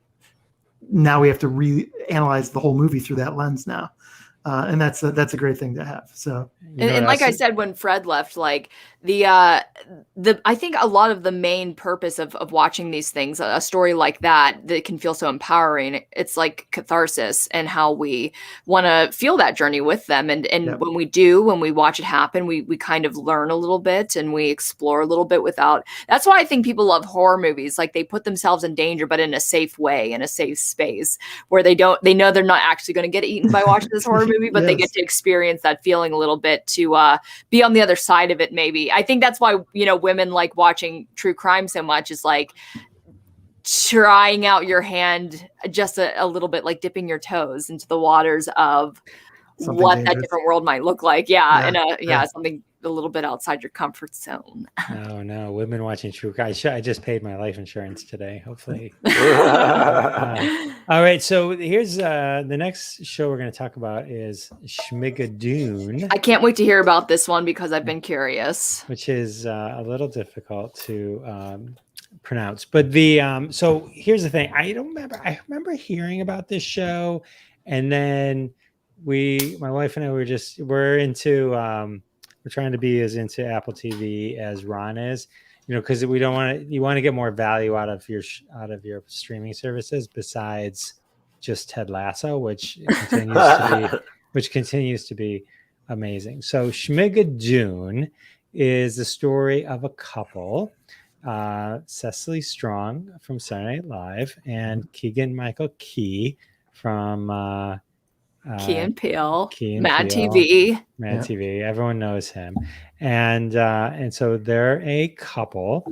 now we have to reanalyze the whole movie through that lens now. And that's a great thing to have. So, and like I said, when Fred left, like I think a lot of the main purpose of watching these things, a story like that can feel so empowering. It's like catharsis and how we want to feel that journey with them. And when we watch it happen, we kind of learn a little bit and we explore a little bit that's why I think people love horror movies. Like they put themselves in danger, but in a safe way, in a safe space where they know they're not actually going to get eaten by watching this horror movie, but they get to experience that feeling a little bit to be on the other side of it. Maybe I think that's why women like watching true crime so much. Is like trying out your hand just a little bit, like dipping your toes into the waters of Something what that dangerous. different world might look like. Yeah. Yeah, Something a little bit outside your comfort zone. No, women watching true crime. I just paid my life insurance today. Hopefully. All right, so here's the next show we're going to talk about is Schmigadoon, I can't wait to hear about this one because I've been curious. which is a little difficult to pronounce. But the so here's the thing. I remember hearing about this show, and then my wife and I we're into we're trying to be as into Apple TV as Ron is, because you want to get more value out of your streaming services besides just Ted Lasso, which continues to be amazing. So Schmigadoon is the story of a couple, Cecily Strong from Saturday Night Live and Keegan-Michael Key from Key and Peele, Key and Mad Peele. TV. Mad TV. Everyone knows him. And so they're a couple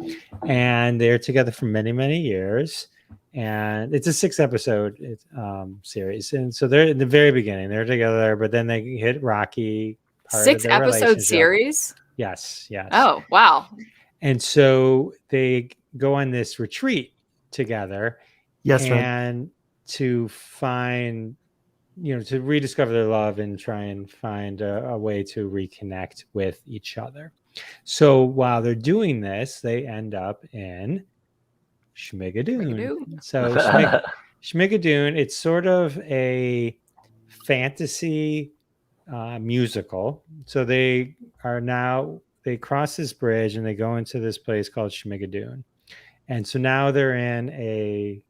and they're together for many, many years. And it's a 6-episode series. And so they're in the very beginning, they're together, but then they hit rocky part of their 6-episode relationship. series? Yes. Oh, wow. And so they go on this retreat together. Yes, right. And to find, to rediscover their love and try and find a way to reconnect with each other. So while they're doing this, they end up in Schmigadoon. So Schmigadoon, it's sort of a fantasy musical. So they cross this bridge and they go into this place called Schmigadoon. And so now they're in a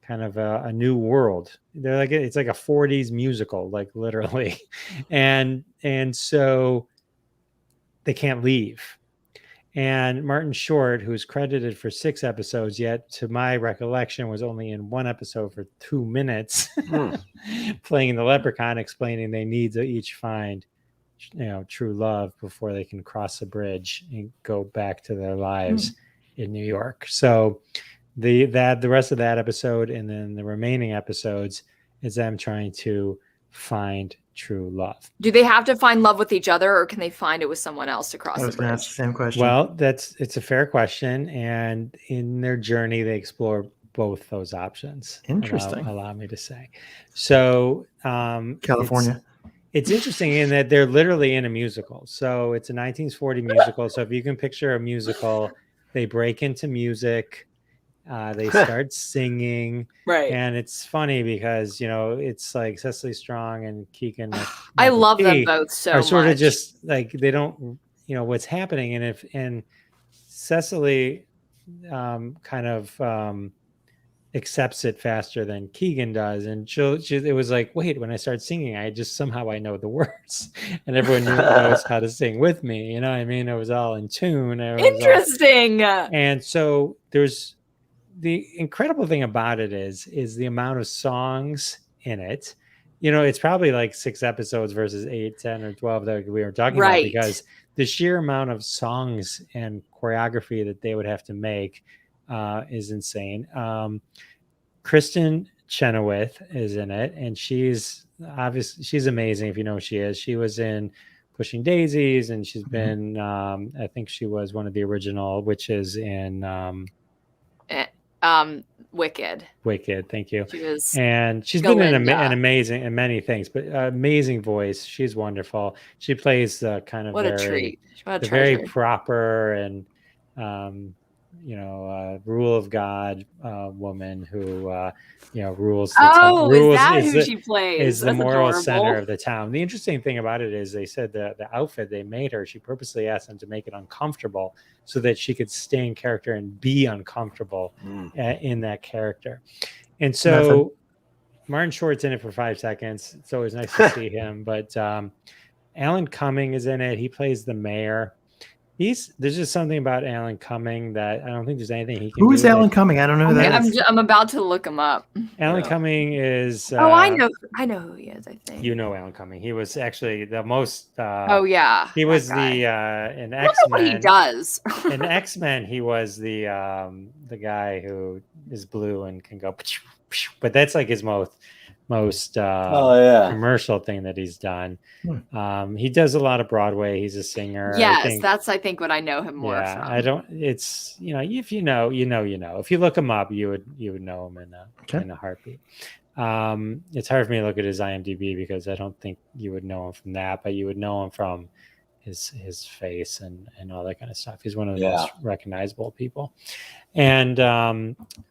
kind of a new world. It's like a 40s musical, like literally. And so they can't leave. And Martin Short, who's credited for 6 episodes, yet to my recollection was only in 1 episode for 2 minutes, playing the leprechaun, explaining they need to each find, true love before they can cross the bridge and go back to their lives in New York. So the rest of that episode and then the remaining episodes is them trying to find true love. Do they have to find love with each other, or can they find it with someone else to cross I the was going to ask bridge? the same question. Well, it's a fair question, and in their journey, they explore both those options. Interesting. Allow me to say. So, California. It's interesting in that they're literally in a musical. So it's a 1940 musical. So if you can picture a musical, they break into music. They start singing, Right? And it's funny because it's like Cecily Strong and Keegan. I love them both so much. Sort of just like they don't, what's happening, and Cecily kind of accepts it faster than Keegan does, and it was like, wait, when I start singing, I know the words, and everyone knows how to sing with me. You know what I mean? It was all in tune. Interesting. And so there's. The incredible thing about it is the amount of songs in it. It's probably like 6 episodes versus 8, 10, or 12 that we were talking about, because the sheer amount of songs and choreography that they would have to make is insane. Kristen Chenoweth is in it, and she's amazing. If you know who she is, she was in Pushing Daisies, and she's been I think she was one of the original witches in Wicked. Thank you. She's been in many things, but amazing voice. She's wonderful. She plays kind of a treat. What a very treasure. proper and rule of God woman who rules the town. Is that who she plays? Is the That's moral adorable. center of the town. The interesting thing about it is they said the outfit they made her, she purposely asked them to make it uncomfortable so that she could stay in character and be uncomfortable in that character. And so Martin Short's in it for 5 seconds. It's always nice to see him. But Alan Cumming is in it. He plays the mayor. there's just something about Alan Cumming that I don't think there's anything he can Who do. is Alan Cumming? I don't know who that is. I'm about to look him up. Alan Cumming is. I know who he is. I think you know Alan Cumming. He was actually the most. Oh yeah, he was guy. In I don't know what he X-Men. does. In X-Men, he was the guy who is blue and can go. But that's like his most commercial thing that he's done. He does a lot of Broadway. He's a singer. Yes, that's I think what I know him more from. I don't. It's if you know. If you look him up, you would know him in a heartbeat. It's hard for me to look at his IMDb because I don't think you would know him from that, but you would know him from his face and all that kind of stuff. He's one of the most recognizable people. And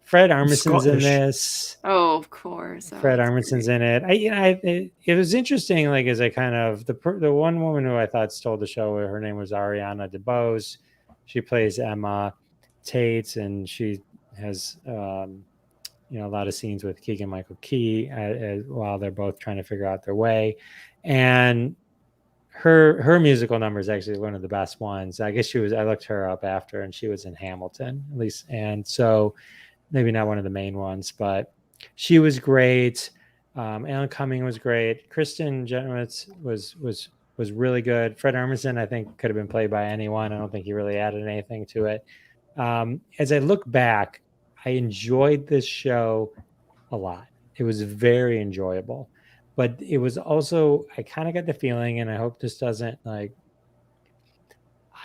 Fred Armisen's in this. Oh, of course. Fred Armisen's in it. It was interesting, like as I kind of the one woman who I thought stole the show, her name was Ariana DeBose. She plays Emma Tate, and she has a lot of scenes with Keegan-Michael Key while they're both trying to figure out their way. And her musical number is actually one of the best ones. I guess I looked her up after, and she was in Hamilton at least. And so maybe not one of the main ones, but she was great. Alan Cumming was great. Kristen Chenoweth was really good. Fred Armisen, I think, could have been played by anyone. I don't think he really added anything to it. As I look back, I enjoyed this show a lot. It was very enjoyable. But it was also, I kind of got the feeling, and I hope this doesn't I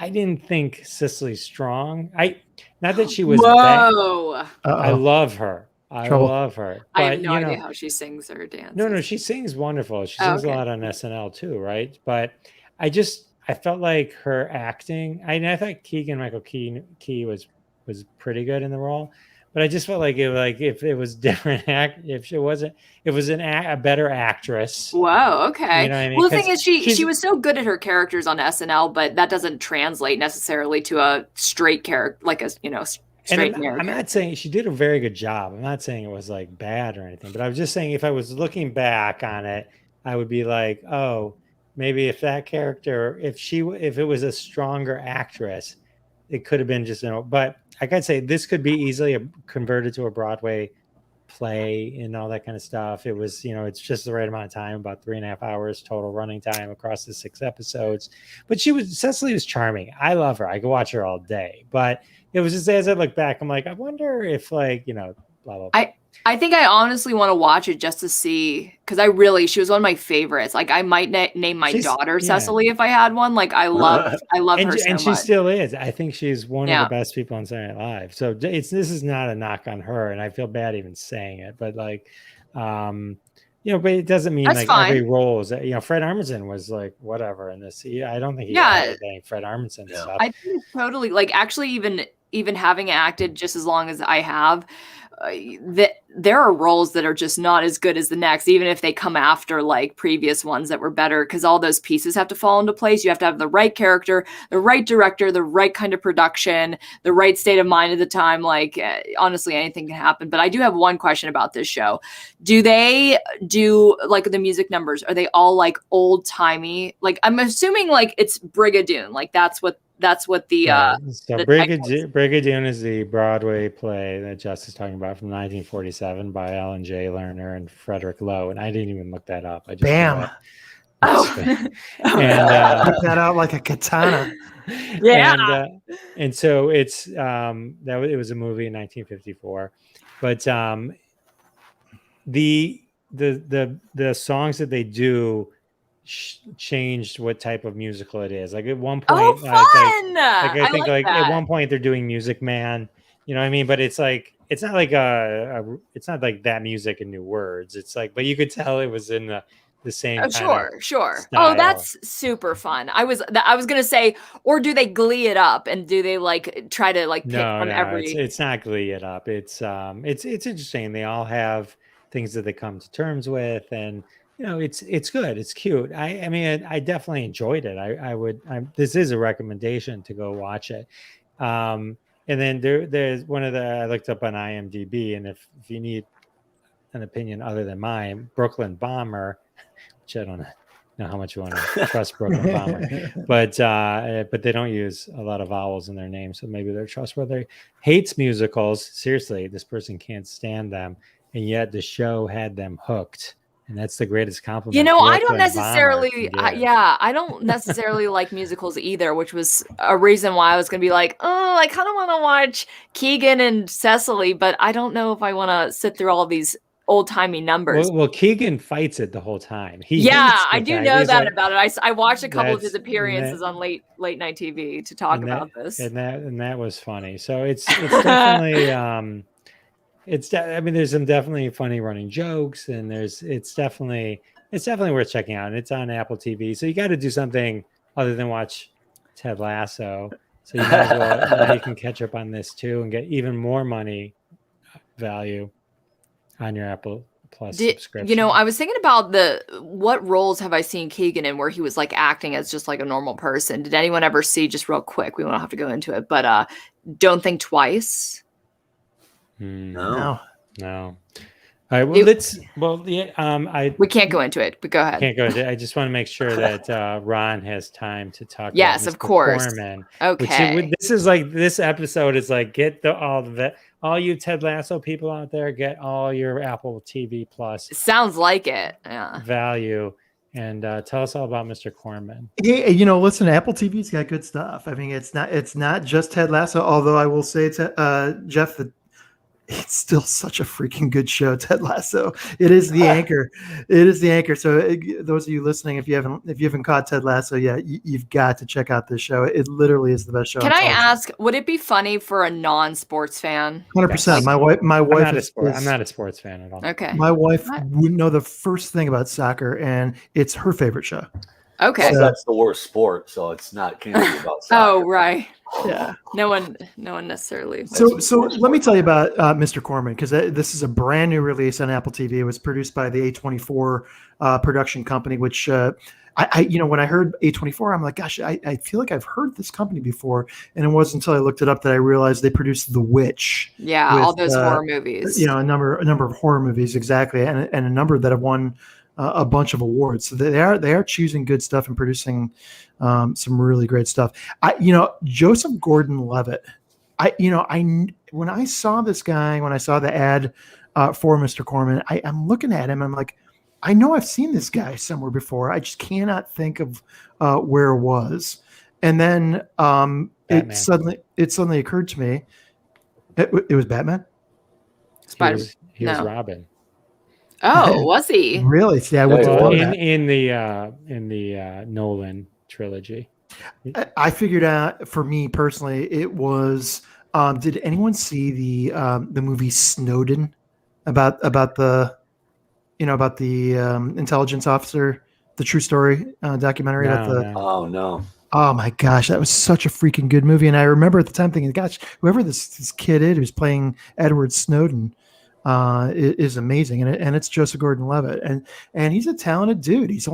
didn't think Cicely Strong. Not that she was bad. I love her. Love her. But, I have no idea how she sings or dances. No, she sings wonderful. She sings a lot on SNL too, right? But I felt like her acting. I thought Keegan-Michael Key was pretty good in the role. But I just felt like if it was different if it was a better actress. Whoa, okay. You know what I mean? Well, the thing is, she was so good at her characters on SNL, but that doesn't translate necessarily to a straight character, like a straight character. I'm not saying she did a very good job. I'm not saying it was like bad or anything, but I was just saying if I was looking back on it, I would be like, oh, maybe if that character, if it was a stronger actress, it could have been just but I gotta say this could be easily converted to a Broadway play and all that kind of stuff. It was, it's just the right amount of time, about 3.5 hours total running time across the 6 episodes. But Cecily was charming. I love her. I could watch her all day. But it was just as I look back, I'm like, I wonder if blah, blah, blah. I think I honestly want to watch it just to see, because she was one of my favorites. Like I might name my daughter Cecily if I had one. Like I love her so much. And she still is. I think she's one of the best people on Saturday Night Live. So this is not a knock on her, and I feel bad even saying it, but but it doesn't mean every role is Fred Armisen was like whatever in this. I don't think he had anything Fred Armisen stuff. I think totally, like actually even having acted just as long as I have, there are roles that are just not as good as the next, even if they come after like previous ones that were better, because all those pieces have to fall into place. You have to have the right character, the right director, the right kind of production, the right state of mind at the time. Like honestly, anything can happen. But I do have one question about this show. Do they do like the music numbers? Are they all like old timey? Like I'm assuming like it's Brigadoon. Like that's what the Brigadoon is the Broadway play that Jess is talking about from 1947 by Ellen J. Lerner and Frederick Lowe, and I didn't even look that up. I just Bam! And Put that out like a katana. Yeah. And so it's it was a movie in 1954, but the songs that they do changed what type of musical it is. Like at one point, I think at one point they're doing Music Man. You know what I mean? But it's like it's not like it's not like that music and new words. It's like, but you could tell it was in the same. Sure. Style. Oh, that's super fun. I was gonna say, or do they glee it up and do they like try to like pick from every? It's not glee it up. It's interesting. They all have things that they come to terms with, and it's good. It's cute. I mean, I definitely enjoyed it. This is a recommendation to go watch it. And then there's one of I looked up on IMDb, and if you need an opinion other than mine, Brooklyn Bomber, which I don't know. know how much you want to trust Brooklyn Bomber, but they don't use a lot of vowels in their name, so maybe they're trustworthy. Hates musicals. Seriously, this person can't stand them, and yet the show had them hooked. And that's the greatest compliment. You know, I don't Brooklyn necessarily, Bomber can give. I don't necessarily like musicals either, which was a reason why I was going to be like, oh, I kind of want to watch Keegan and Cecily, but I don't know if I want to sit through all these old timey numbers. Well, Keegan fights it the whole time. I do know that about it. I watched a couple of his That's- appearances on late night TV to talk about this. and that was funny. So it's definitely I mean, there's some definitely funny running jokes, and it's definitely worth checking out. And it's on Apple TV, so you got to do something other than watch Ted Lasso. So you might as well, you can catch up on this too and get even more money value on your Apple Plus subscription. You know, I was thinking about what roles have I seen Keegan in where he was like acting as just like a normal person. Did anyone ever see, just real quick, we won't have to go into it, but Don't Think Twice? No. All right. Well, We can't go into it, but go ahead. Can't go into it. I just want to make sure that Ron has time to talk. Yes, about Mr. of course. Corman, Okay. This episode is like, get all you Ted Lasso people out there, get all your Apple TV Plus Sounds like it. Yeah. value, and tell us all about Mr. Corman. Hey, listen, Apple TV's got good stuff. I mean, it's not just Ted Lasso, although I will say to Jeff that it's still such a freaking good show, Ted Lasso. It is the anchor. It is the anchor. So those of you listening, if you haven't caught Ted Lasso yet, you've got to check out this show. It literally is the best show. Can I ask, would it be funny for a non-sports fan? 100%. My wife I'm not a sports fan at all. Okay. My wife wouldn't know the first thing about soccer, and it's her favorite show. Okay. Well, that's the worst sport, so it's not can't be about soccer. Oh, right. Yeah. No one necessarily. So let me tell you about Mr. Corman, because this is a brand new release on Apple TV. It was produced by the A24 production company, which I when I heard A24, I'm like, gosh, I feel like I've heard this company before, and it wasn't until I looked it up that I realized they produced The Witch. Yeah, with, all those horror movies. A number of horror movies, exactly, and a number that have won a bunch of awards. So they are choosing good stuff and producing some really great stuff. Joseph Gordon-Levitt. When I saw this guy, when I saw the ad for Mr. Corman, I'm looking at him. I'm like, I know I've seen this guy somewhere before. I just cannot think of where it was. And then it suddenly occurred to me, it was Batman. Spider. He was Robin. Oh, was he? Really? See, I went to in the Nolan trilogy. I figured out, for me personally, it was. Did anyone see the movie Snowden about the intelligence officer, the true story documentary? Oh no. Oh my gosh, that was such a freaking good movie, and I remember at the time thinking, gosh, whoever this kid is who's playing Edward Snowden is amazing, and it's Joseph Gordon-Levitt, and he's a talented dude. He's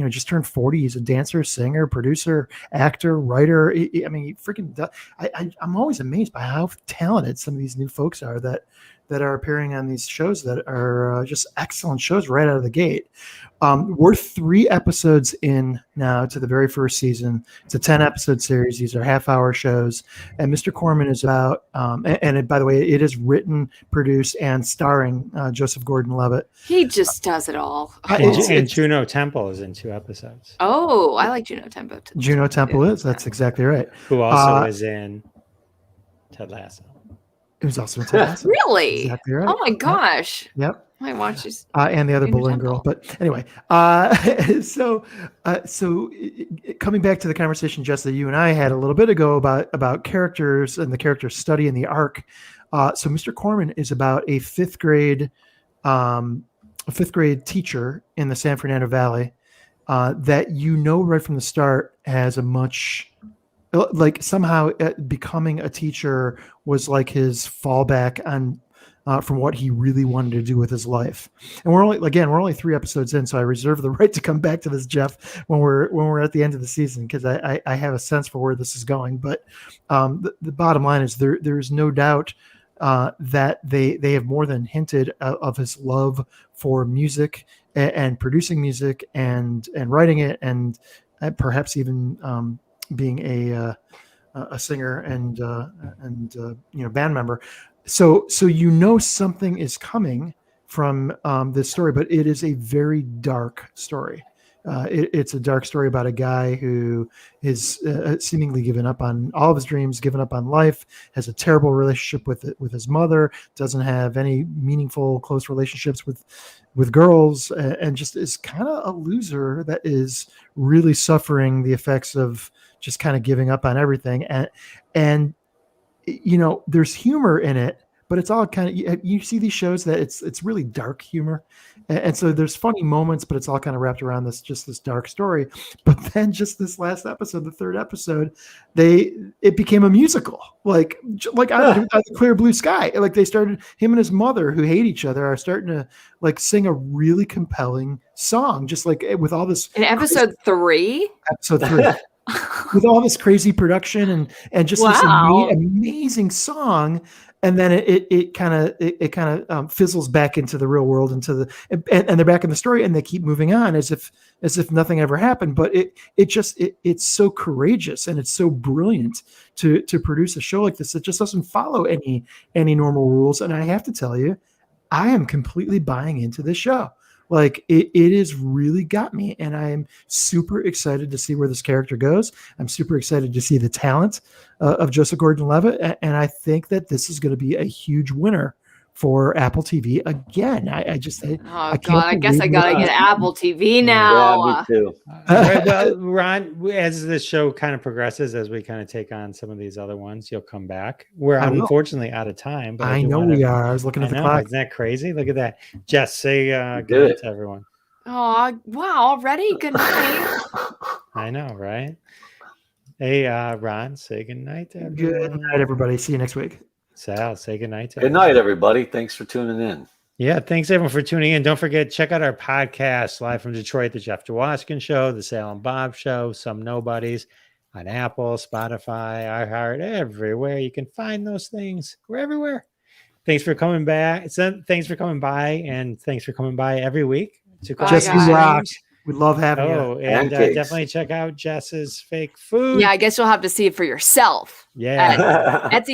just turned 40. He's a dancer, singer, producer, actor, writer. I mean, he freaking. I'm always amazed by how talented some of these new folks are that are appearing on these shows that are just excellent shows right out of the gate. We're 3 episodes in now to the very first season. It's a 10-episode series. These are half-hour shows. And Mr. Corman is about, by the way, it is written, produced, and starring Joseph Gordon-Levitt. He just does it all. And Juno Temple is in 2 episodes. Oh, I like Juno Temple. Juno Temple is. That's exactly right. Who also is in Ted Lasso. It was also in Ted Lasso. Really? Exactly right. Oh my gosh. Yep. I watch these. And the other Juno balloon Temple. girl. But anyway, so coming back to the conversation, Jess, that you and I had a little bit ago about characters and the character study and the arc. So Mr. Corman is about a fifth grade teacher in the San Fernando Valley that right from the start has a much. Like somehow becoming a teacher was like his fallback on from what he really wanted to do with his life. And we're only 3 episodes in, so I reserve the right to come back to this, Jeff, when we're at the end of the season, because I have a sense for where this is going. But the bottom line is there's no doubt that they have more than hinted of his love for music and producing music and writing it and perhaps even being a singer and band member. So something is coming from this story, but it is a very dark story. It's a dark story about a guy who is seemingly given up on all of his dreams, given up on life, has a terrible relationship with his mother, doesn't have any meaningful, close relationships with girls, and just is kind of a loser that is really suffering the effects of just kind of giving up on everything. And there's humor in it, but it's all kind of, you see these shows that it's really dark humor. And so there's funny moments, but it's all kind of wrapped around this dark story. But then just this last episode, the third episode, it became a musical, like out of the clear blue sky. Like they started, him and his mother, who hate each other, are starting to like sing a really compelling song, just like with all this. In episode 3? Episode 3. With all this crazy production and just this amazing song, and then it kind of fizzles back into the real world, and they're back in the story, and they keep moving on as if nothing ever happened. But it's so courageous and it's so brilliant to produce a show like this. It just doesn't follow any normal rules, and I have to tell you, I am completely buying into this show. Like it has really got me, and I am super excited to see where this character goes. I'm super excited to see the talent of Joseph Gordon-Levitt, and I think that this is going to be a huge winner for Apple TV again. I guess I gotta get Apple TV now. Yeah, me too. Well, Ron, as the show kind of progresses, as we kind of take on some of these other ones, you'll come back. We're unfortunately out of time, but I know we are. I was looking at the clock. Isn't that crazy? Look at that. Jess, say good night to everyone. Oh, wow, already? Good night. I know, right? Hey, Ron, say good night to everyone. Good night, everybody. See you next week. Sal, say good night to Good night, everybody. Thanks for tuning in. Yeah, thanks everyone for tuning in. Don't forget, check out our podcast, Live from Detroit, The Jeff Dwoskin Show, The Sal and Bob Show, Some Nobodies, on Apple, Spotify, iHeart, everywhere. You can find those things. We're everywhere. Thanks for coming back. Thanks for coming by, and thanks for coming by every week. Jess, you rock. We love having you. And definitely check out Jess's fake food. Yeah, I guess you'll have to see it for yourself. Yeah. At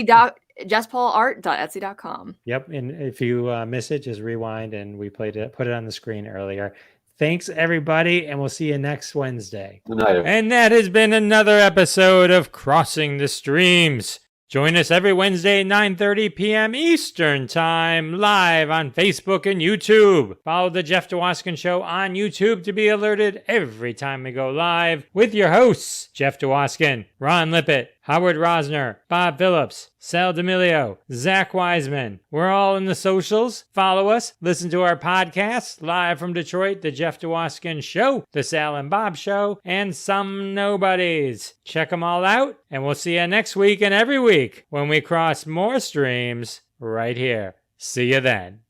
JessPaulArt.etsy.com. Yep. And if you miss it, just rewind, and we put it on the screen earlier. Thanks, everybody, and we'll see you next Wednesday. Good night. And that has been another episode of Crossing the Streams. Join us every Wednesday at 9:30 p.m. Eastern Time, live on Facebook and YouTube. Follow The Jeff Dwoskin Show on YouTube to be alerted every time we go live with your hosts, Jeff Dwoskin, Ron Lippett, Howard Rosner, Bob Phillips, Sal D'Amelio, Zach Wiseman. We're all in the socials. Follow us. Listen to our podcasts, Live from Detroit, The Jeff Dwoskin Show, The Sal and Bob Show, and Some Nobodies. Check them all out, and we'll see you next week and every week when we cross more streams right here. See you then.